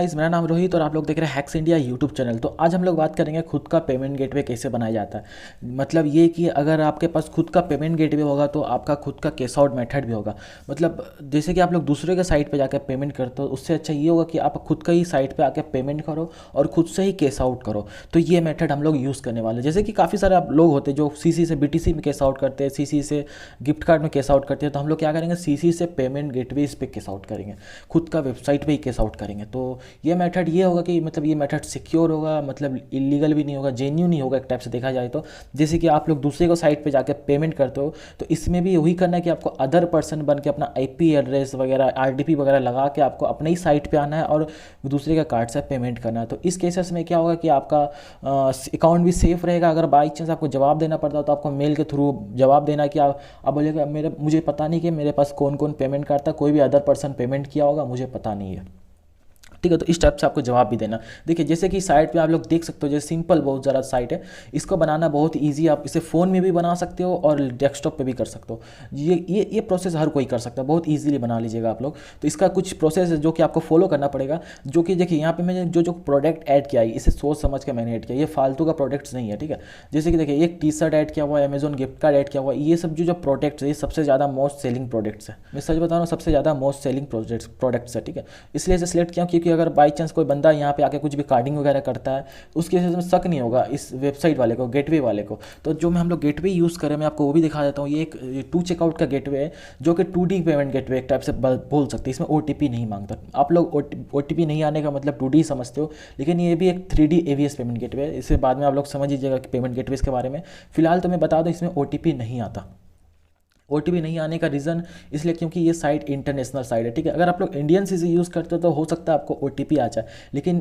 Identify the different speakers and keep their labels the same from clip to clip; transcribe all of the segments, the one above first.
Speaker 1: Guys, मेरा नाम रोहित और आप लोग देख रहे हैं हैक्स इंडिया यूट्यूब चैनल। तो आज हम लोग बात करेंगे खुद का पेमेंट गेटवे कैसे बनाया जाता है। मतलब ये कि अगर आपके पास खुद का पेमेंट गेटवे होगा तो आपका खुद का कैश आउट मेथड भी होगा। मतलब जैसे कि आप लोग दूसरे के साइट पे जाकर पेमेंट करते हो, उससे अच्छा ये होगा कि आप खुद का ही साइट पे आके पेमेंट करो और खुद से ही कैश आउट करो। तो ये मेथड हम लोग यूज़ करने वाले हैं। जैसे कि काफ़ी सारे आप लोग होते हैं जो सीसी से बीटीसी में कैश आउट करते हैं, सीसी से गिफ्ट कार्ड में कैश आउट करते हैं। तो हम लोग क्या करेंगे, सीसी से पेमेंट गेटवे इस पे कैश आउट करेंगे, खुद का वेबसाइट पे ही कैश आउट करेंगे। तो ये मेथड ये होगा कि मतलब ये मेथड सिक्योर होगा, मतलब इलीगल भी नहीं होगा, जेन्यून ही होगा एक टाइप से देखा जाए तो। जैसे कि आप लोग दूसरे को साइट पे जाकर पेमेंट करते हो, तो इसमें भी वही करना है कि आपको अदर पर्सन बन के अपना आईपी एड्रेस वगैरह आरडीपी वगैरह लगा के आपको अपने ही साइट पे आना है और दूसरे का कार्ड से पेमेंट करना है। तो इस केसेस में क्या होगा कि आपका अकाउंट भी सेफ रहेगा। अगर बाई चांस आपको जवाब देना पड़ता है तो आपको मेल के थ्रू जवाब देना कि आप बोलेगा मुझे पता नहीं कि मेरे पास कौन कौन पेमेंट करता है, कोई भी अदर पर्सन पेमेंट किया होगा, मुझे पता नहीं है। ठीक है, तो इस टाइप से आपको जवाब भी देना। देखिए जैसे कि साइट पे आप लोग देख सकते हो, जैसे सिंपल बहुत ज़्यादा साइट है, इसको बनाना बहुत इजी। आप इसे फ़ोन में भी बना सकते हो और डेस्कटॉप पे भी कर सकते हो। ये प्रोसेस हर कोई कर सकता है, बहुत इजीली बना लीजिएगा आप लोग। तो इसका कुछ प्रोसेस है जो कि आपको फॉलो करना पड़ेगा। जो कि देखिए यहाँ पे मैंने जो प्रोडक्ट ऐड किया है, इसे सोच समझ के मैंने ऐड किया, ये फालतू का प्रोडक्ट्स नहीं है। ठीक है, जैसे कि देखिए एक टी शर्ट ऐड किया हुआ है, अमेजॉन गिफ्ट कार्ड ऐड किया हुआ है। ये सब जो प्रोडक्ट्स है ये सबसे ज़्यादा मोस्ट सेलिंग प्रोडक्ट्स है। मैं सच बता रहा हूँ, सबसे ज़्यादा मोस्ट सेलिंग प्रोडक्ट्स है। ठीक है, इसलिए इसे सिलेक्ट किया क्योंकि अगर बाई चांस कोई बंदा यहाँ पे आके कुछ भी कार्डिंग वगैरह करता है, उसके केस में शक नहीं होगा इस वेबसाइट वाले को, गेटवे वाले को। तो जो हम लोग गेटवे यूज़ करें, मैं आपको वो भी दिखा देता हूँ। ये एक टू चेकआउट का गेटवे है जो कि 2D पेमेंट गेटवे एक टाइप से बोल सकते हैं। इसमें OTP नहीं मांगता। आप लोग OTP नहीं आने का मतलब 2D समझते हो, लेकिन ये भी एक 3D AVS पेमेंट गेटवे है। इससे बाद में आप लोग समझ लीजिएगा कि पेमेंट गेटवेज के बारे में। फिलहाल तो मैं बता दूँ, इसमें OTP नहीं आता। OTP नहीं आने का रीज़न इसलिए क्योंकि ये साइट इंटरनेशनल साइट है। ठीक है, अगर आप लोग इंडियन सीसी यूज़ करते हो तो हो सकता है आपको OTP आ जाए, लेकिन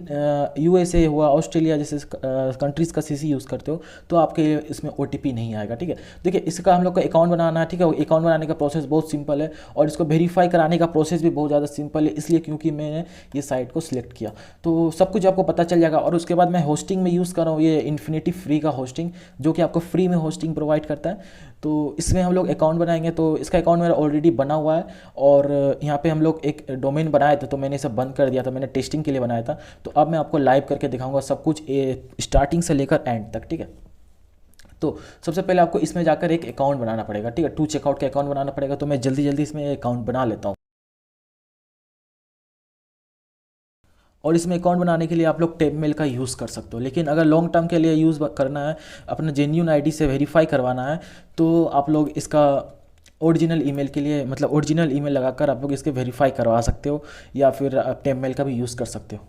Speaker 1: USA हुआ, ऑस्ट्रेलिया जैसे कंट्रीज़ का सीसी यूज़ करते हो तो आपके इसमें OTP नहीं आएगा। ठीक है, देखिए इसका हम लोग को अकाउंट बनाना है। ठीक है, अकाउंट बनाने का प्रोसेस बहुत सिंपल है और इसको वेरीफाई कराने का प्रोसेस भी बहुत ज़्यादा सिंपल है, इसलिए क्योंकि मैंने ये साइट को सिलेक्ट किया। तो सब कुछ आपको पता चल जाएगा। और उसके बाद मैं होस्टिंग में यूज़ कर रहा हूँ ये इन्फिनिटी फ्री का होस्टिंग, जो कि आपको फ्री में होस्टिंग प्रोवाइड करता है। तो इसमें हम लोग अकाउंट बनाएंगे। तो इसका अकाउंट मेरा ऑलरेडी बना हुआ है और यहाँ पे हम लोग एक डोमेन बनाए थे, तो मैंने इसे बंद कर दिया था, मैंने टेस्टिंग के लिए बनाया था। तो अब मैं आपको लाइव करके दिखाऊंगा सब कुछ स्टार्टिंग से लेकर एंड तक। ठीक है, तो सबसे पहले आपको इसमें जाकर एक अकाउंट बनाना पड़ेगा। ठीक है, टू चेकआउट का अकाउंट बनाना पड़ेगा। तो मैं जल्दी जल्दी इसमें अकाउंट बना लेता हूँ। और इसमें अकाउंट बनाने के लिए आप लोग टेप मेल का यूज़ कर सकते हो, लेकिन अगर लॉन्ग टर्म के लिए यूज़ करना है, अपना जेन्यून आईडी से वेरीफाई करवाना है, तो आप लोग इसका ओरिजिनल ईमेल के लिए, मतलब ओरिजिनल ईमेल लगाकर आप लोग इसके वेरीफाई करवा सकते हो, या फिर आप टेप मेल का भी यूज़ कर सकते हो।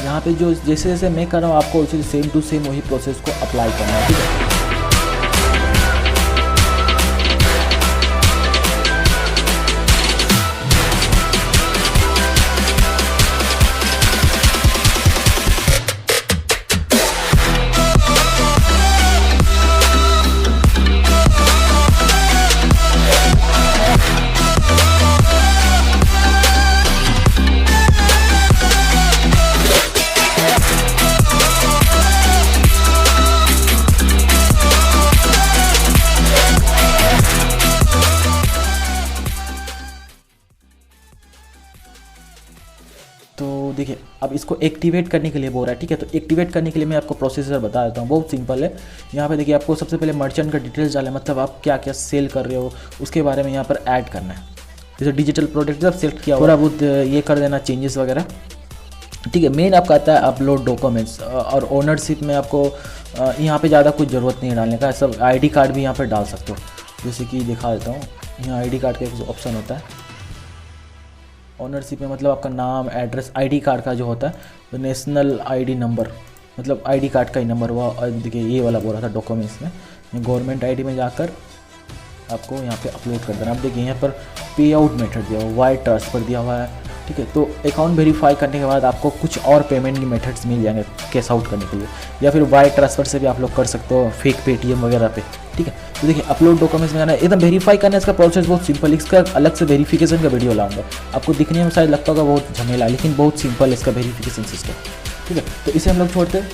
Speaker 1: यहाँ पे जो जैसे जैसे मैं कर रहा हूँ, आपको उसी सेम टू सेम वही प्रोसेस को अप्लाई करना है। ठीक है, तो देखिए अब इसको एक्टिवेट करने के लिए बोल रहा है। ठीक है, तो एक्टिवेट करने के लिए मैं आपको प्रोसीजर बता देता हूँ, बहुत सिंपल है। यहाँ पे देखिए आपको सबसे पहले मर्चेंट का डिटेल्स डालना है, मतलब आप क्या क्या सेल कर रहे हो उसके बारे में यहाँ पर ऐड करना है। जैसे डिजिटल प्रोडक्ट जब सेलेक्ट किया, थोड़ा बहुत ये कर देना चेंजेस वगैरह। ठीक है, मेन आपका आता है अपलोड डॉक्यूमेंट्स, और ओनरशिप में आपको यहाँ पे ज़्यादा कुछ ज़रूरत नहीं है डालने का। सब ID कार्ड भी यहाँ पर डाल सकते हो, जैसे कि दिखा देता हूँ। यहाँ ID कार्ड का एक ऑप्शन होता है ओनरशिप में, मतलब आपका नाम, एड्रेस, ID कार्ड का जो होता है, तो नेशनल ID नंबर, मतलब ID कार्ड का ही नंबर हुआ। और देखिए ये वाला बोल रहा था डॉक्यूमेंट्स में, गवर्नमेंट ID में जाकर आपको यहाँ पे अपलोड कर देना। अब देखिए यहाँ पर पे आउट मेथड दिया हुआ, वायर ट्रांसफ़र दिया हुआ है। ठीक है। तो अकाउंट वेरीफाई करने के बाद आपको कुछ और पेमेंट की मेथड्स मिल जाएंगे कैश आउट करने के लिए, या फिर वायर ट्रांसफ़र से भी आप लोग कर सकते हो फेक पेटीएम वगैरह पे, ठीक है। तो देखिए अपलोड डॉक्यूमेंट्स में जाना है, एकदम वेरीफाई करना है। इसका प्रोसेस बहुत सिंपल, इसका अलग से वेरीफिकेशन का वीडियो लाऊंगा। आपको दिखने में शायद लगता होगा बहुत झमेला, लेकिन बहुत सिंपल है इसका वेरीफिकेशन सिस्टम, ठीक है। तो इसे हम लोग छोड़ते हैं,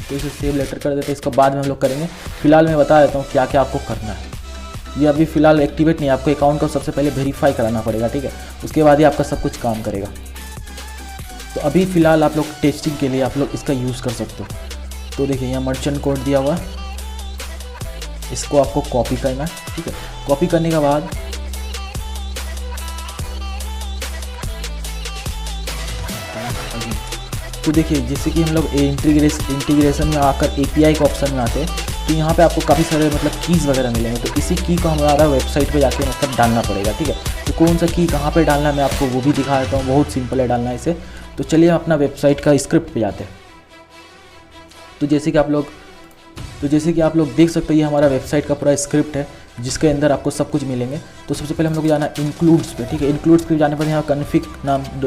Speaker 1: तो इसे सेव लेटर कर देते हैं, इसको बाद में हम लोग करेंगे। फिलहाल मैं बता देता हूँ क्या क्या आपको करना है। ये अभी फ़िलहाल एक्टिवेट नहीं है, आपको अकाउंट को सबसे पहले वेरीफाई कराना पड़ेगा, ठीक है। उसके बाद ही आपका सब कुछ काम करेगा। तो अभी फ़िलहाल आप लोग टेस्टिंग के लिए आप लोग इसका यूज़ कर सकते हो। तो देखिए यहाँ मर्चेंट कोड दिया हुआ है, इसको आपको कॉपी करना है, ठीक है। कॉपी करने के बाद तो देखिए जैसे कि हम लोग इंटीग्रेशन में आकर एपीआई के ऑप्शन में आते हैं, तो यहाँ पे आपको काफ़ी सारे मतलब कीज़ वगैरह मिलेंगे। तो इसी की को हमारा वेबसाइट पे जाके मतलब डालना पड़ेगा, ठीक है। तो कौन सा की कहाँ पे डालना है मैं आपको वो भी दिखा देता हूँ, बहुत सिंपल है डालना इसे। तो चलिए हम अपना वेबसाइट का स्क्रिप्ट पे जाते हैं। तो जैसे कि आप लोग देख सकते हो ये हमारा वेबसाइट का पूरा स्क्रिप्ट है, जिसके अंदर आपको सब कुछ मिलेंगे। तो सबसे पहले हम लोग जाना इंक्लूड्स पे, ठीक है। इंक्लूड्स पे जाने पर यहाँ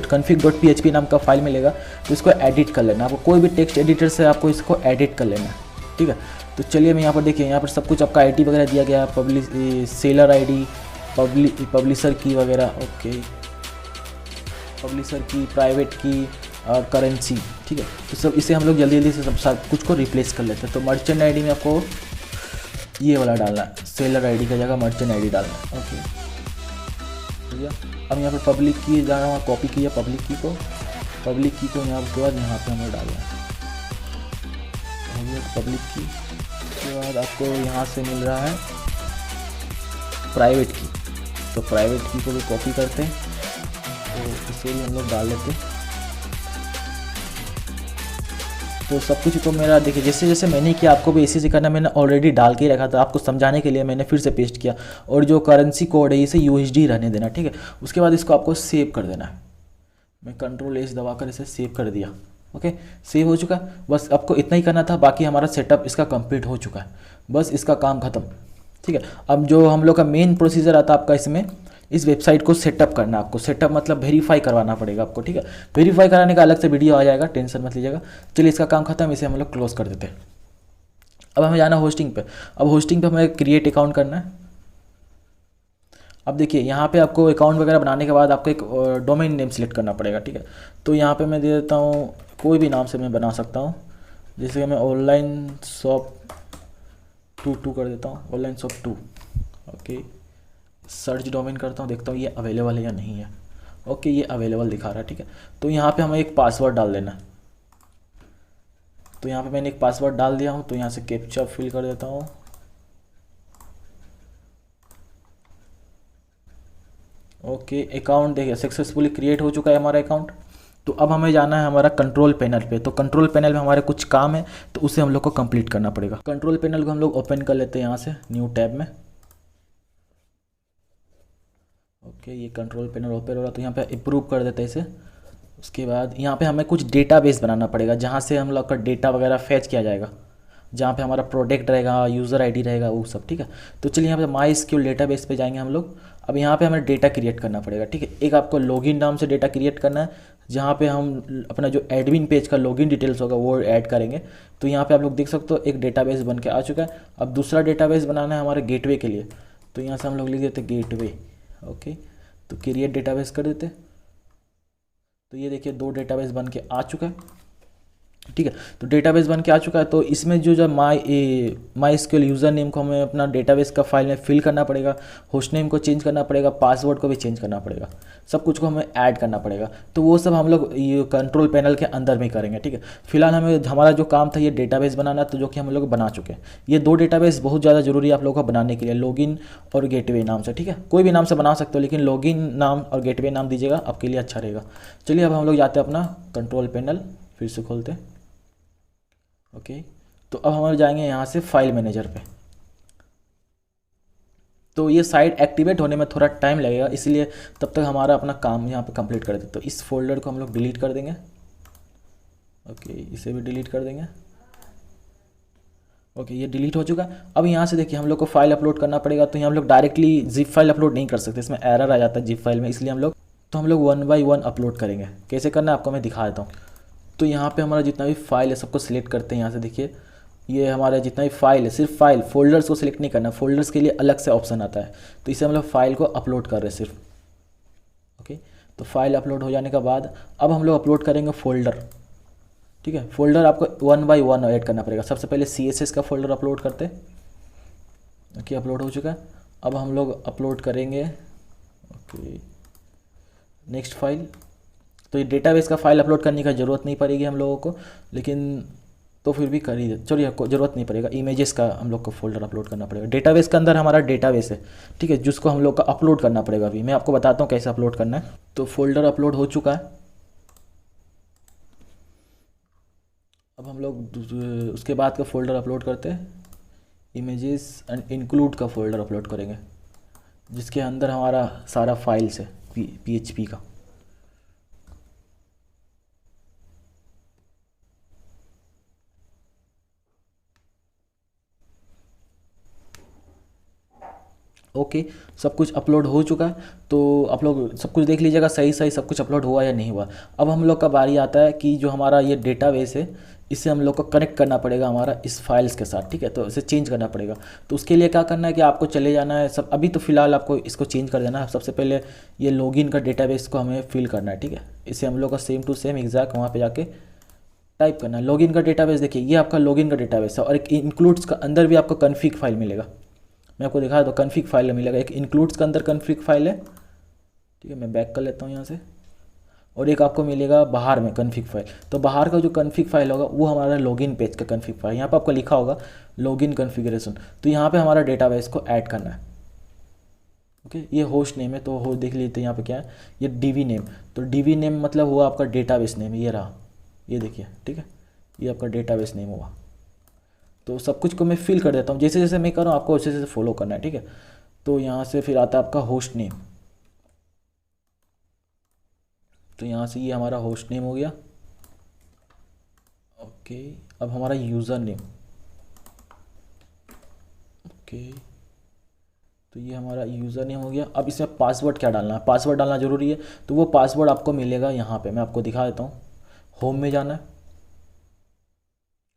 Speaker 1: config.php नाम का फाइल मिलेगा, तो इसको एडिट कर लेना। आपको कोई भी टेक्स्ट एडिटर से आपको इसको एडिट कर लेना, ठीक है। तो चलिए मैं यहाँ पर देखिए, यहाँ पर सब कुछ आपका आईडी वगैरह दिया गया, सेलर आईडी, पब्लिशर की वगैरह, ओके, पब्लिशर की, प्राइवेट की और करेंसी, ठीक है। तो सब इसे हम लोग जल्दी जल्दी से सब कुछ को रिप्लेस कर लेते हैं। तो मर्चेंट आईडी में आपको ये वाला डालना है, सेलर आईडी की जगह मर्चेंट आईडी डालना है, ओके भैया। अब यहाँ पर पब्लिक की जाना वहाँ कॉपी किया पब्लिक की को यहाँ के बाद यहाँ पे हमें डालना है पब्लिक की। उसके बाद आपको यहाँ से मिल रहा है प्राइवेट की, तो प्राइवेट की को भी कॉपी करते हैं, तो इसे भी हम लोग डाल लेते हैं। तो सब कुछ तो मेरा देखिए जैसे जैसे मैंने किया आपको भी इसी से करना, मैंने ऑलरेडी डाल के रखा था, आपको समझाने के लिए मैंने फिर से पेस्ट किया। और जो करेंसी कोड है इसे यूएसडी रहने देना, ठीक है। उसके बाद इसको आपको सेव कर देना है। मैं Ctrl+S दबाकर इसे सेव कर दिया, ओके। सेव हो चुका है, बस आपको इतना ही करना था, बाकी हमारा सेटअप इसका कंप्लीट हो चुका है, बस इसका काम खत्म, ठीक है। अब जो हम लोग का मेन प्रोसीजर आता है आपका इसमें, इस वेबसाइट को सेटअप करना है आपको। सेटअप मतलब वेरीफाई करवाना पड़ेगा आपको, ठीक है। वेरीफाई कराने का अलग से वीडियो आ जाएगा, टेंशन मत लीजिएगा। चलिए इसका काम खत्म, इसे हम लोग क्लोज कर देते हैं। अब हमें जाना होस्टिंग पे। अब होस्टिंग पे हमें क्रिएट अकाउंट करना है। अब देखिए यहाँ पे आपको अकाउंट वगैरह बनाने के बाद आपको एक डोमेन नेम सेलेक्ट करना पड़ेगा, ठीक है। तो यहाँ पे मैं दे देता हूँ, कोई भी नाम से मैं बना सकता हूँ, जैसे कि मैं ऑनलाइन शॉप 22 कर देता हूँ, online shop 2, okay. Search domain करता हूँ, देखता हूँ ये अवेलेबल है या नहीं है, ओके ये अवेलेबल दिखा रहा है, ठीक है। तो यहाँ पे हमें एक पासवर्ड डाल देना है। तो यहाँ पे मैंने एक पासवर्ड डाल दिया हूँ, तो यहाँ से कैप्चा फिल कर देता हूँ, ओके। अकाउंट देखिए सक्सेसफुली क्रिएट हो चुका है हमारा अकाउंट। तो अब हमें जाना है हमारा कंट्रोल पैनल पे। तो कंट्रोल पैनल में हमारे कुछ काम है, तो उसे हम लोग को कंप्लीट करना पड़ेगा। कंट्रोल पैनल को हम लोग ओपन कर लेते हैं यहाँ से न्यू टैब में, ओके। ये कंट्रोल पैनल ओपन हो रहा, तो यहाँ पे अप्रूव कर देते हैं इसे। उसके बाद यहाँ पे हमें कुछ डेटाबेस बनाना पड़ेगा, जहाँ से हम लोग का डेटा वगैरह फैच किया जाएगा, जहाँ पे हमारा प्रोडक्ट रहेगा, यूज़र आईडी रहेगा, वो सब, ठीक है। तो चलिए यहाँ पे MySQL डेटाबेस पे जाएंगे हम लोग। अब यहाँ पे हमें डेटा क्रिएट करना पड़ेगा, ठीक है। एक आपको लॉगिन नाम से डेटा क्रिएट करना है, जहाँ पे हम अपना जो एडमिन पेज का लॉगिन डिटेल्स होगा वो ऐड करेंगे। तो यहाँ पे आप लोग देख सकते हो एक डेटाबेस बन के आ चुका है। अब दूसरा डेटाबेस बनाना है हमारे गेटवे के लिए, तो यहाँ से हम लोग लिख देते गेटवे, ओके। तो क्रिएट डेटाबेस कर देते। तो ये देखिए 2 डेटाबेस बन के आ चुका है, ठीक है। तो डेटाबेस बन के आ चुका है। तो इसमें जो MySQL यूज़र नेम को हमें अपना डेटाबेस का फाइल में फिल करना पड़ेगा, होस्ट नेम को चेंज करना पड़ेगा, पासवर्ड को भी चेंज करना पड़ेगा, सब कुछ को हमें ऐड करना पड़ेगा। तो वो सब हम लोग ये कंट्रोल पैनल के अंदर में करेंगे, ठीक है। फिलहाल हमारा जो काम था ये डेटाबेस बनाना, तो जो कि हम लोग बना चुके हैं। ये 2 डेटाबेस बहुत ज़्यादा जरूरी है आप लोगों को बनाने के लिए, लॉगिन और गेटवे नाम से, ठीक है। कोई भी नाम से बना सकते हो, लेकिन लॉगिन नाम और गेटवे नाम दीजिएगा, आपके लिए अच्छा रहेगा। चलिए अब हम लोग जाते हैं अपना कंट्रोल पैनल, फिर से खोलते हैं, ओके। तो अब हम जाएंगे यहाँ से फाइल मैनेजर पे। तो ये साइट एक्टिवेट होने में थोड़ा टाइम लगेगा, इसलिए तब तक हमारा अपना काम यहाँ पे कंप्लीट कर देते। तो इस फोल्डर को हम लोग डिलीट कर देंगे, ओके। इसे भी डिलीट कर देंगे, ओके। ये डिलीट हो चुका है। अब यहाँ से देखिए हम लोग को फाइल अपलोड करना पड़ेगा। तो यहाँ हम लोग डायरेक्टली जिप फाइल अपलोड नहीं कर सकते, इसमें एरर आ जाता है जिप फाइल में, इसलिए हम लोग तो हम लोग वन बाय वन अपलोड करेंगे। कैसे करना है आपको मैं दिखा देता हूँ। तो यहाँ पे हमारा जितना भी फाइल है सबको सिलेक्ट करते हैं। यहाँ से देखिए ये हमारा जितना भी फाइल है, सिर्फ फाइल, फोल्डर्स को सिलेक्ट नहीं करना, फोल्डर्स के लिए अलग से ऑप्शन आता है। तो इसे हम लोग फाइल को अपलोड कर रहे हैं सिर्फ। ओके, तो फाइल अपलोड हो जाने के बाद अब हम लोग अपलोड करेंगे फोल्डर। ठीक है, फोल्डर आपको वन बाय वन ऐड करना पड़ेगा। सबसे पहले CSS का फोल्डर अपलोड करते। ओके, अपलोड हो चुका है। अब हम लोग अपलोड करेंगे ओके नेक्स्ट फाइल। तो ये डेटाबेस का फाइल अपलोड करने का ज़रूरत नहीं पड़ेगी हम लोगों को, लेकिन तो फिर भी कर ही चलिए, आपको ज़रूरत नहीं पड़ेगा। इमेजेस का हम लोग को फोल्डर अपलोड करना पड़ेगा। डेटाबेस के अंदर हमारा डेटाबेस है, ठीक है, जिसको हम लोग का अपलोड करना पड़ेगा। अभी मैं आपको बताता हूँ कैसे अपलोड करना है। तो फोल्डर अपलोड हो चुका है। अब हम लोग उसके बाद का फोल्डर अपलोड करते हैं, इमेजेस एंड इंक्लूड का फोल्डर अपलोड करेंगे, जिसके अंदर हमारा सारा फाइल्स है PHP का। ओके, सब कुछ अपलोड हो चुका है। तो आप लोग सब कुछ देख लीजिएगा सही सही सब कुछ अपलोड हुआ या नहीं हुआ। अब हम लोग का बारी आता है कि जो हमारा ये डेटाबेस है इसे हम लोग को कनेक्ट करना पड़ेगा हमारा इस फाइल्स के साथ। ठीक है, तो इसे चेंज करना पड़ेगा। तो उसके लिए क्या करना है कि आपको चले जाना है सब, अभी तो फ़िलहाल आपको इसको चेंज कर देना है। सबसे पहले ये लॉगिन का डेटाबेस को हमें फिल करना है। ठीक है, इसे हम लोग का सेम टू सेम एग्जैक्ट वहाँ पर जाके टाइप करना है। लॉगिन का डेटाबेस देखिए, ये आपका लॉगिन का डेटाबेस है, और एक इंक्लूड्स का अंदर भी आपको कन्फिग फाइल मिलेगा। मैं आपको दिखा दो, कन्फिग फाइल मिलेगा। एक इंक्लूड्स के अंदर कन्फिग फाइल है। ठीक है, मैं बैक कर लेता हूँ यहाँ से। और एक आपको मिलेगा बाहर में कन्फिग फाइल। तो बाहर का जो कन्फिग फाइल होगा वो हमारा लॉगिन पेज का कन्फिग फाइल। यहाँ पे आपको लिखा होगा लॉगिन कन्फिग्रेशन। तो यहाँ पे हमारा डेटाबेस को ऐड करना है। ओके, ये होस्ट नेम है, तो हो देख लीजिए यहाँ पे क्या है, ये DB नेम। तो DB नेम मतलब हुआ आपका डेटाबेस नेम, ये रहा, ये देखिए। ठीक है, ये आपका डेटाबेस नेम हुआ। तो सब कुछ को मैं फिल कर देता हूँ, जैसे जैसे मैं कर रहा हूँ आपको वैसे जैसे फॉलो करना है। ठीक है, तो यहाँ से फिर आता है आपका होस्ट नेम। तो यहाँ से ये हमारा होस्ट नेम हो गया। ओके, अब हमारा यूज़र नेम। ओके, तो ये हमारा यूज़र नेम हो गया। अब इसमें पासवर्ड क्या डालना है, पासवर्ड डालना ज़रूरी है। तो वो पासवर्ड आपको मिलेगा यहाँ पे, मैं आपको दिखा देता हूँ। होम में जाना है।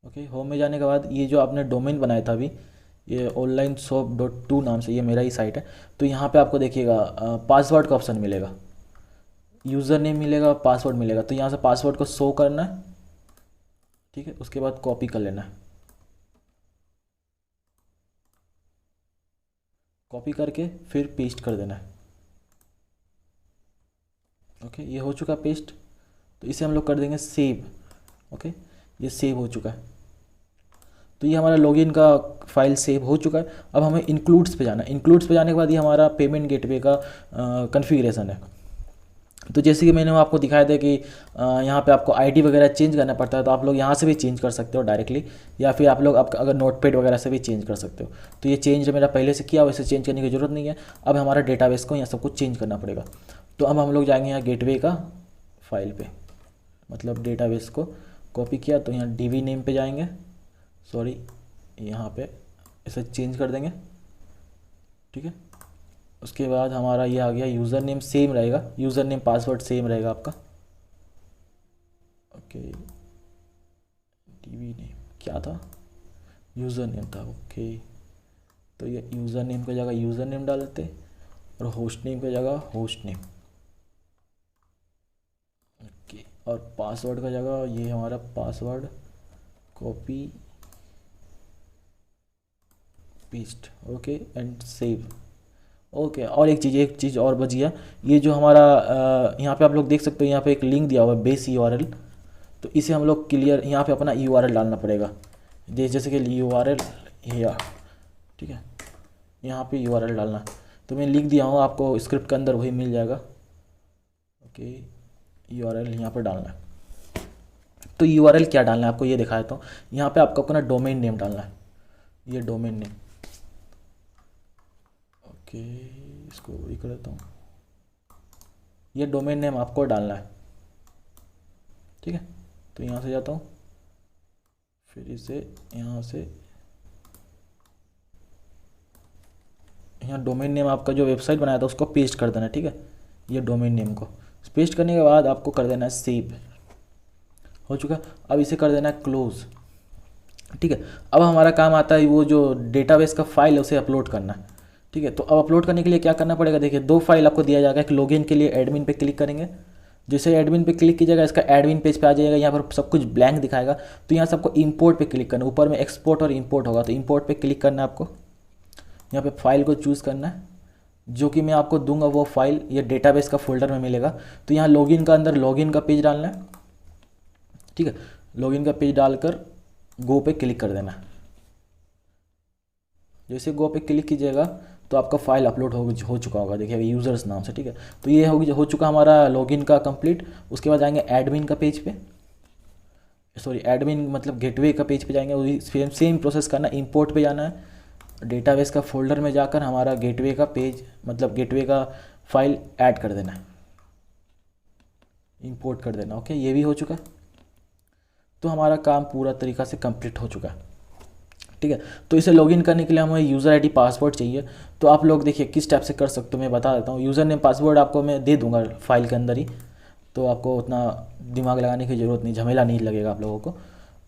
Speaker 1: ओके, होम में जाने के बाद ये जो आपने डोमेन बनाया था अभी, ये onlineshop.to नाम से, ये मेरा ही साइट है। तो यहाँ पे आपको देखिएगा पासवर्ड का ऑप्शन मिलेगा, यूज़र नेम मिलेगा, पासवर्ड मिलेगा। तो यहाँ से पासवर्ड को शो करना है। ठीक है, उसके बाद कॉपी कर लेना है। कॉपी करके फिर पेस्ट कर देना है। ओके, ये हो चुका पेस्ट। तो इसे हम लोग कर देंगे सेव। ओके, ये सेव हो चुका है। तो ये हमारा लॉगिन का फाइल सेव हो चुका है। अब हमें इंक्लूड्स पे जाना है। इंक्लूड्स पे जाने के बाद ये हमारा पेमेंट गेटवे का कॉन्फ़िगरेशन है। तो जैसे कि मैंने आपको दिखाया था कि यहाँ पे आपको आईडी वगैरह चेंज करना पड़ता है, तो आप लोग यहाँ से भी चेंज कर सकते हो डायरेक्टली, या फिर आप लोग अगर नोटपैड वगैरह से भी चेंज कर सकते हो। तो ये चेंज मेरा पहले से किया, वैसे चेंज करने की ज़रूरत नहीं है। अब हमारा डेटाबेस को यहाँ सब कुछ चेंज करना पड़ेगा। तो अब हम लोग जाएंगे यहाँ गेटवे का फाइल पे, मतलब डेटाबेस को कॉपी किया तो यहाँ DB नेम पे जाएंगे, सॉरी यहाँ पे इसे चेंज कर देंगे। ठीक है, उसके बाद हमारा ये आ गया, यूज़र नेम सेम रहेगा, यूज़र नेम पासवर्ड सेम रहेगा आपका। ओके, DB नेम क्या था, यूज़र नेम था। ओके, तो ये यूज़र नेम की जगह यूज़र नेम डाल देते, और होस्ट नेम की जगह होस्ट नेम। ओके, और पासवर्ड का जगह ये हमारा password, copy paste. Okay and save. Okay, और एक चीज़ और बच गया, ये जो हमारा यहाँ पे आप लोग देख सकते हो, यहाँ पे एक लिंक दिया हुआ है बेस URL। तो इसे हम लोग क्लियर यहाँ पे अपना URL डालना पड़ेगा, जैसे कि URL या, ठीक है, यहाँ पे URL डालना। तो मैं लिख दिया हूँ, आपको स्क्रिप्ट के अंदर वही मिल जाएगा। ओके, URL यहाँ पर डालना है। तो URL क्या डालना है आपको ये दिखाया था। यहाँ पे आपको अपना डोमेन नेम डालना है, ये डोमेन नेम। ओके, इसको वही कर देता हूँ, ये डोमेन नेम आपको डालना है। ठीक है, तो यहाँ से जाता हूँ, फिर इसे यहाँ से, यहाँ डोमेन नेम आपका जो वेबसाइट बनाया था उसको पेस्ट कर देना। ठीक है, ये डोमेन नेम को पेस्ट करने के बाद आपको कर देना है सेव, हो चुका। अब इसे कर देना है क्लोज, ठीक है। अब हमारा काम आता है वो जो डेटाबेस का फाइल है उसे अपलोड करना है, ठीक है। तो अब अपलोड करने के लिए क्या करना पड़ेगा, देखिए दो फाइल आपको दिया जाएगा। एक लॉगिन के लिए एडमिन पे क्लिक करेंगे, जैसे एडमिन पे क्लिक कीजिएगा इसका एडमिन पेज पे आ जाएगा, यहाँ पर सब कुछ ब्लैंक दिखाएगा। तो यहाँ से आपको इंपोर्ट पे क्लिक करना है, ऊपर में एक्सपोर्ट और इंपोर्ट होगा, तो इंपोर्ट पे क्लिक करना है आपको। यहाँ पे फाइल को चूज़ करना है, जो कि मैं आपको दूंगा वो फाइल ये डेटाबेस का फोल्डर में मिलेगा। तो यहाँ लॉगिन का अंदर लॉगिन का पेज डालना है, ठीक है। लॉगिन का पेज डालकर गो पे क्लिक कर देना। जैसे गो पे क्लिक कीजिएगा तो आपका फाइल अपलोड हो चुका होगा, देखिए यूज़र्स नाम से, ठीक है। तो ये हो चुका हमारा लॉगिन का कंप्लीट। उसके बाद जाएंगे एडमिन का पेज पे, सॉरी एडमिन मतलब गेटवे का पेज पे जाएंगे, वही सेम प्रोसेस करना। इंपोर्ट पे जाना है, डेटाबेस का फोल्डर में जाकर हमारा गेटवे का पेज मतलब गेटवे का फाइल ऐड कर देना है, इंपोर्ट कर देना। ओके, ये भी हो चुका। तो हमारा काम पूरा तरीक़ा से कंप्लीट हो चुका है, ठीक है। तो इसे लॉगिन करने के लिए हमें यूज़र आईडी पासवर्ड चाहिए। तो आप लोग देखिए किस टाइप से कर सकते हो, मैं बता देता हूँ। यूज़र नेम पासवर्ड आपको मैं दे दूंगा फाइल के अंदर ही, तो आपको उतना दिमाग लगाने की ज़रूरत नहीं, झमेला नहीं लगेगा आप लोगों को,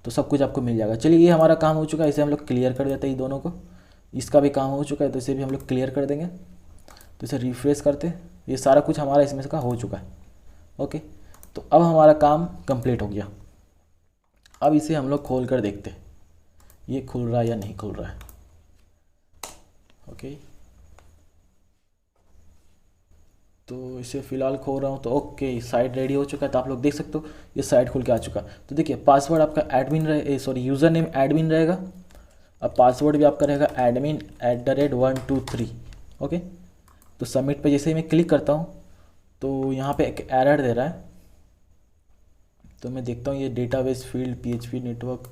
Speaker 1: तो सब कुछ आपको मिल जाएगा। चलिए ये हमारा काम हो चुका है, इसे हम लोग क्लियर कर देते हैं दोनों को। इसका भी काम हो चुका है तो इसे भी हम लोग क्लियर कर देंगे। तो इसे रिफ्रेश करते, ये सारा कुछ हमारा इसमें से का हो चुका है। ओके, तो अब हमारा काम कंप्लीट हो गया। अब इसे हम लोग खोल कर देखते ये खुल रहा है या नहीं खुल रहा है। ओके, तो इसे फ़िलहाल खोल रहा हूँ। तो ओके, साइट रेडी हो चुका है। तो आप लोग देख सकते हो ये साइट खुल के आ चुका। तो देखिए पासवर्ड आपका एडमिन रहे, सॉरी यूज़र नेम एडमिन रहेगा। अब पासवर्ड भी आपका रहेगा admin@123। ओके, तो सबमिट पे जैसे ही मैं क्लिक करता हूँ तो यहाँ पे एक एरर दे रहा है। तो मैं देखता हूँ ये database field PHP network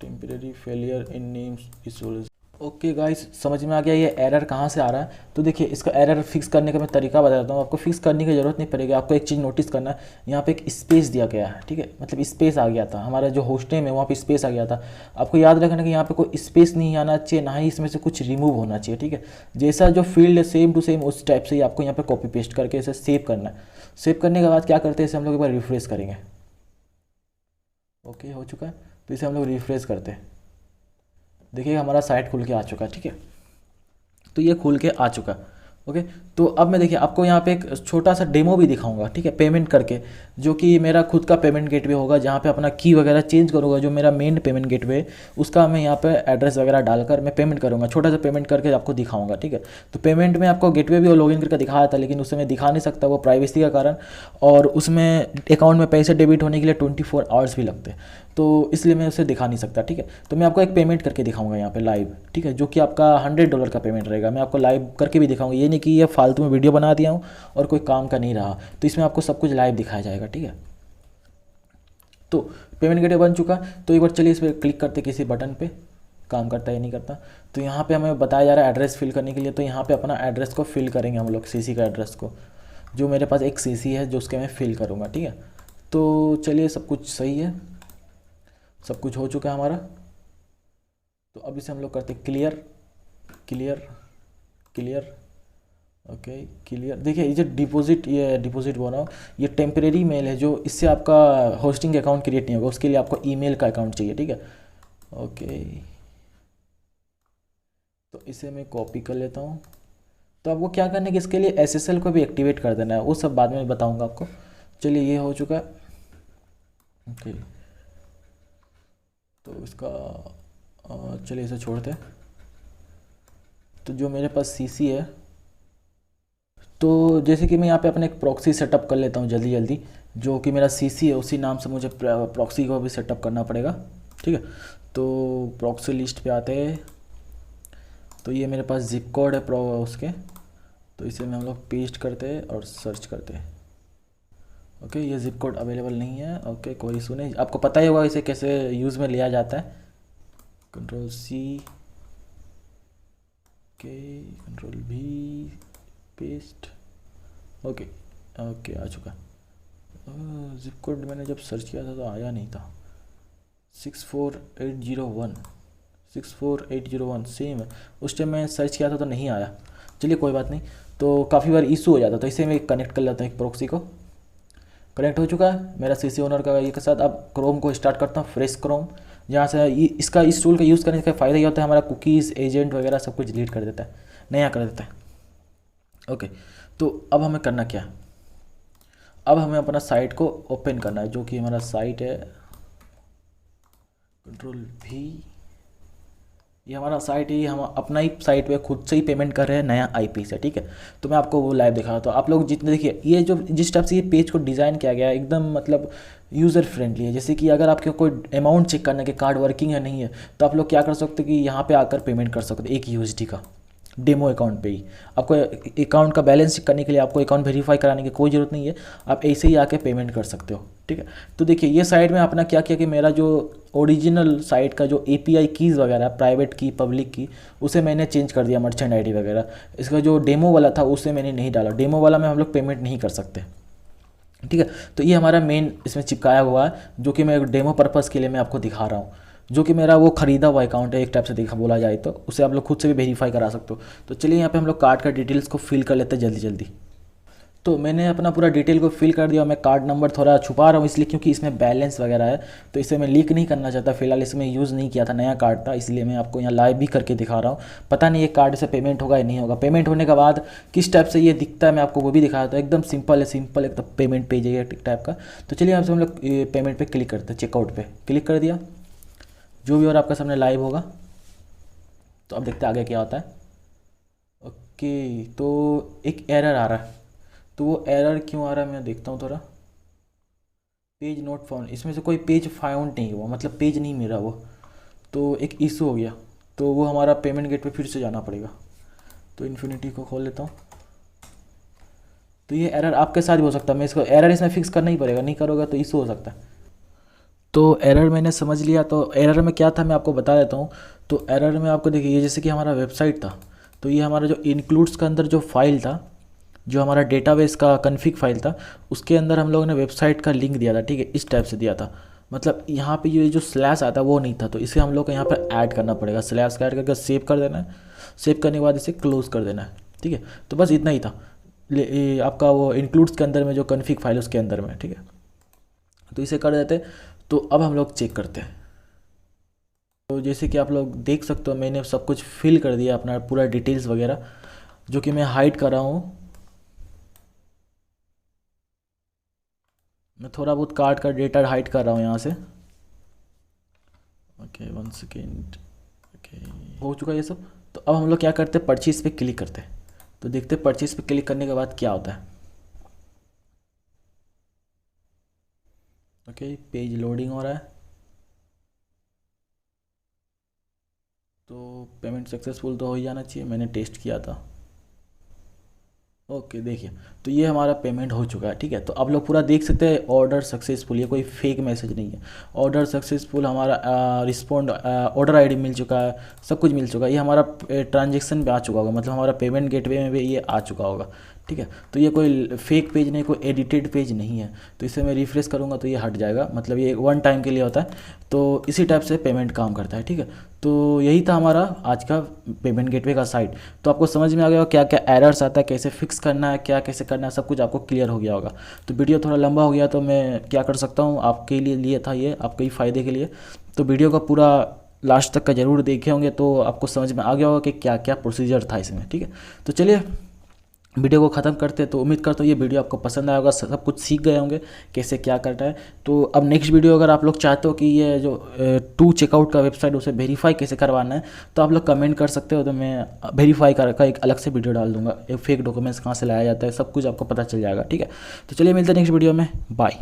Speaker 1: temporary failure in names issues. Okay guys, समझ में आ गया ये एरर कहाँ से आ रहा है। तो देखिए इसका एरर फिक्स करने का मैं तरीका बताता हूँ आपको। फिक्स करने की ज़रूरत नहीं पड़ेगी, आपको एक चीज़ नोटिस करना है, यहाँ पे एक स्पेस दिया गया है, ठीक है। मतलब स्पेस आ गया था, हमारा जो होस्ट नेम है वहाँ पे स्पेस आ गया था। आपको याद रखना कि यहाँ पे कोई स्पेस नहीं आना चाहिए, ना ही इसमें से कुछ रिमूव होना चाहिए, ठीक है। जैसा जो फील्ड है सेम टू सेम उस टाइप से ही आपको यहाँ पर कॉपी पेस्ट करके इसे सेव करना है। सेव करने के बाद क्या करते हैं, इसे हम लोग एक बार रिफ्रेश करेंगे। ओके, हो चुका है। तो इसे हम लोग रिफ्रेश करते हैं, देखिए हमारा साइट खुल के आ चुका है, ठीक है। तो ये खुल के आ चुका। ओके, तो अब मैं देखिए आपको यहाँ पे एक छोटा सा डेमो भी दिखाऊंगा, ठीक है, पेमेंट करके, जो कि मेरा खुद का पेमेंट गेटवे होगा, जहाँ पे अपना की वगैरह चेंज करूँगा। जो मेरा मेन पेमेंट गेटवे उसका मैं यहाँ पे एड्रेस वगैरह डालकर मैं पेमेंट करूँगा, छोटा सा पेमेंट करके आपको दिखाऊंगा, ठीक है। तो पेमेंट में आपको गेटवे भी और लॉगिन करके दिखाया था, लेकिन उससे मैं दिखा नहीं सकता, वो प्राइवेसी का कारण, और उसमें अकाउंट में पैसे डेबिट होने के लिए 24 आवर्स भी लगते हैं, तो इसलिए मैं उसे दिखा नहीं सकता, ठीक है। तो मैं आपको एक पेमेंट करके दिखाऊंगा यहाँ पे लाइव, ठीक है, जो कि आपका $100 का पेमेंट रहेगा। मैं आपको लाइव करके भी दिखाऊंगा, ये नहीं कि ये फालतू में वीडियो बना दिया हूँ और कोई काम का नहीं रहा। तो इसमें आपको सब कुछ लाइव दिखाया जाएगा, ठीक है। तो पेमेंट गेटवे बन चुका। तो एक बार चलिए इस पर क्लिक करते किसी बटन पे, काम करता है या नहीं करता। तो यहाँ पे हमें बताया जा रहा है एड्रेस फिल करने के लिए। तो यहाँ पे अपना एड्रेस को फिल करेंगे हम लोग, सीसी का एड्रेस को, जो मेरे पास एक सीसी है जो उसके मैं फिल करूँगा, ठीक है। तो चलिए सब कुछ सही है, सब कुछ हो चुका है हमारा। तो अब इसे हम लोग करते clear clear clear. Okay, clear. देखिए ये डिपॉजिट बोल रहा हूँ, ये टेम्परेरी मेल है, जो इससे आपका होस्टिंग अकाउंट क्रिएट नहीं होगा, उसके लिए आपको ईमेल का अकाउंट चाहिए, ठीक है। ओके, तो इसे मैं कॉपी कर लेता हूँ। तो आपको क्या करना है कि इसके लिए SSL को भी एक्टिवेट कर देना है, वो सब बाद में बताऊँगा आपको। चलिए ये हो चुका है। ओके, तो इसका चलिए इसे छोड़ते हैं। तो जो मेरे पास सीसी है, तो जैसे कि मैं यहाँ पे अपने एक प्रॉक्सी सेटअप कर लेता हूँ जल्दी जल्दी। जो कि मेरा सीसी है उसी नाम से मुझे प्रॉक्सी को भी सेटअप करना पड़ेगा, ठीक है। तो प्रॉक्सी लिस्ट पे आते हैं। तो ये मेरे पास जिप कोड है उसके, तो इसे में हम लोग पेस्ट करते हैं और सर्च करते हैं। ओके, ये जिप कोड अवेलेबल नहीं है। ओके, कोई इशू नहीं, आपको पता ही होगा इसे कैसे यूज़ में लिया जाता है। Ctrl+C, okay, Ctrl+V, paste. Okay okay, आ चुका। जिप कोड मैंने जब सर्च किया था तो आया नहीं था। 64801 सेम है, उस टाइम मैं सर्च किया था तो नहीं आया। चलिए कोई बात नहीं। तो काफ़ी बार इशू हो जाता है। तो इसे मैं कनेक्ट कर लेता हूँ एक प्रॉक्सी को। कनेक्ट हो चुका है मेरा सीसी ओनर का ये के साथ। अब क्रोम को स्टार्ट करता हूँ, फ्रेश क्रोम, जहाँ से इसका इस टूल का यूज़ करने का फ़ायदा ये होता है हमारा कुकीज़ एजेंट वगैरह सब कुछ डिलीट कर देता है, नया कर देता है। ओके, तो अब हमें करना क्या, अब हमें अपना साइट को ओपन करना है, जो कि हमारा साइट है Ctrl+V। ये हमारा साइट है, ये हम अपना ही साइट पे खुद से ही पेमेंट कर रहे हैं नया आईपी से, ठीक है। तो मैं आपको वो लाइव दिखा, तो आप लोग जितने देखिए ये जो जिस टाइप से ये पेज को डिज़ाइन किया गया है एकदम मतलब यूज़र फ्रेंडली है। जैसे कि अगर आपके कोई अमाउंट चेक करना है कि कार्ड वर्किंग है नहीं है, तो आप लोग क्या कर सकते हो कि यहाँ पे आकर पेमेंट कर सकते हो एक यूएसडी का डेमो अकाउंट पे ही। आपको अकाउंट का बैलेंस चेक करने के लिए आपको अकाउंट वेरीफाई कराने की कोई ज़रूरत नहीं है, आप ऐसे ही आके पेमेंट कर सकते हो, ठीक है। तो देखिए ये साइट में अपना क्या किया कि मेरा जो ओरिजिनल साइट का जो एपीआई कीज़ वगैरह प्राइवेट की पब्लिक की उसे मैंने चेंज कर दिया, मर्चेंट आईडी वगैरह। इसका जो डेमो वाला था उसे मैंने नहीं डाला, डेमो वाला में हम लोग पेमेंट नहीं कर सकते, ठीक है। तो ये हमारा मेन इसमें चिपकाया हुआ है, जो कि मैं एक डेमो पर्पज़ के लिए मैं आपको दिखा रहा हूँ, जो कि मेरा वो ख़रीदा हुआ अकाउंट है एक टाइप से देखा बोला जाए तो। उसे आप लोग खुद से भी वेरीफाई करा सकते हो। तो चलिए यहाँ पे हम लोग कार्ड का डिटेल्स को फिल कर लेते हैं जल्दी जल्दी। तो मैंने अपना पूरा डिटेल को फिल कर दिया। मैं कार्ड नंबर थोड़ा छुपा रहा हूँ इसलिए क्योंकि इसमें बैलेंस वगैरह है, तो इसे मैं लीक नहीं करना चाहता। फिलहाल इसमें यूज़ नहीं किया था, नया कार्ड था, इसलिए मैं आपको यहाँ लाइव भी करके दिखा रहा हूँ। पता नहीं ये कार्ड से पेमेंट होगा या नहीं होगा। पेमेंट होने के बाद किस टाइप से ये दिखता है मैं आपको वो भी दिखा था। एकदम सिंपल है, सिंपल एकदम पेमेंट पेज है टाइप का। तो चलिए यहाँ से हम लोग पेमेंट पर क्लिक करते हैं, चेकआउट पर क्लिक कर दिया। जो भी और आपका सामने लाइव होगा, तो अब देखते हैं आगे क्या होता है। ओके, तो एक एरर आ रहा है, तो वो एरर क्यों आ रहा है मैं देखता हूँ थोड़ा। पेज नोट फाउंड, इसमें से कोई पेज फाउंड नहीं हुआ, मतलब पेज नहीं मिला वो, तो एक इशू हो गया। तो वो हमारा पेमेंट गेट पे फिर से जाना पड़ेगा। तो इन्फिनिटी को खोल लेता हूँ। तो ये एरर आपके साथ भी हो सकता है, मैं इसको एरर इसमें फिक्स करना ही पड़ेगा, नहीं करोगे तो इशू हो सकता है। तो एरर मैंने समझ लिया। तो एरर में क्या था मैं आपको बता देता हूँ। तो एरर में आपको देखिए, जैसे कि हमारा वेबसाइट था, तो ये हमारा जो इंक्लूड्स का अंदर जो फाइल था, जो हमारा डेटाबेस का कन्फिग फाइल था, उसके अंदर हम लोगों ने वेबसाइट का लिंक दिया था, ठीक है, इस टाइप से दिया था। मतलब यहाँ पे ये जो स्लैश आता है वो नहीं था, तो इसे हम लोग को यहाँ पर ऐड करना पड़ेगा। स्लैश का ऐड करके सेव कर देना है, सेव करने के बाद इसे क्लोज़ कर देना है, ठीक है। तो बस इतना ही था आपका वो इंक्लूड्स के अंदर में जो कन्फिग फाइल उसके अंदर में, ठीक है। तो इसे कर देते। तो अब हम लोग चेक करते हैं। तो जैसे कि आप लोग देख सकते हो मैंने सब कुछ फिल कर दिया, अपना पूरा डिटेल्स वगैरह, जो कि मैं हाइड कर रहा हूँ। मैं थोड़ा बहुत कार्ड का डेटा हाइड कर रहा हूँ यहाँ से। Okay, 1 second. ओके, हो चुका ये सब। तो अब हम लोग क्या करते हैं, परचेज पे क्लिक करते हैं। तो देखते हैं परचेज पे क्लिक करने के बाद क्या होता है। ओके, पेज लोडिंग हो रहा है। तो पेमेंट सक्सेसफुल तो हो ही जाना चाहिए, मैंने टेस्ट किया था। ओके, देखिए तो ये हमारा पेमेंट हो चुका है, ठीक है। तो आप लोग पूरा देख सकते हैं ऑर्डर सक्सेसफुल, ये कोई फेक मैसेज नहीं है। ऑर्डर सक्सेसफुल, हमारा रिस्पॉन्ड ऑर्डर आईडी मिल चुका है, सब कुछ मिल चुका है। ये हमारा ट्रांजेक्शन पे आ चुका होगा, मतलब हमारा पेमेंट गेटवे में भी ये आ चुका होगा, ठीक है। तो ये कोई फेक पेज नहीं, कोई एडिटेड पेज नहीं है। तो इसे मैं रिफ्रेश करूँगा तो ये हट जाएगा, मतलब ये वन टाइम के लिए होता है। तो इसी टाइप से पेमेंट काम करता है, ठीक है। तो यही था हमारा आज का पेमेंट गेटवे का साइट। तो आपको समझ में आ गया होगा क्या क्या एरर्स आता है, कैसे फिक्स करना है, क्या कैसे करना है, सब कुछ आपको क्लियर हो गया होगा। तो वीडियो थोड़ा लंबा हो गया, तो मैं क्या कर सकता हूँ, आपके लिए था ये, आपके ही फ़ायदे के लिए। तो वीडियो का पूरा लास्ट तक का ज़रूर देखे होंगे, तो आपको समझ में आ गया होगा कि क्या क्या प्रोसीजर था इसमें, ठीक है। तो चलिए वीडियो को ख़त्म करते हैं। तो उम्मीद करता हूँ ये वीडियो आपको पसंद आया होगा, सब कुछ सीख गए होंगे कैसे क्या करना है। तो अब नेक्स्ट वीडियो अगर आप लोग चाहते हो कि ये जो टू चेकआउट का वेबसाइट उसे वेरीफाई कैसे करवाना है, तो आप लोग कमेंट कर सकते हो, तो मैं वेरीफाई का एक अलग से वीडियो डाल दूंगा। एक फेक डॉक्यूमेंट्स कहाँ से लाया जाता है, सब कुछ आपको पता चल जाएगा, ठीक है। तो चलिए मिलते हैं नेक्स्ट वीडियो में, बाय।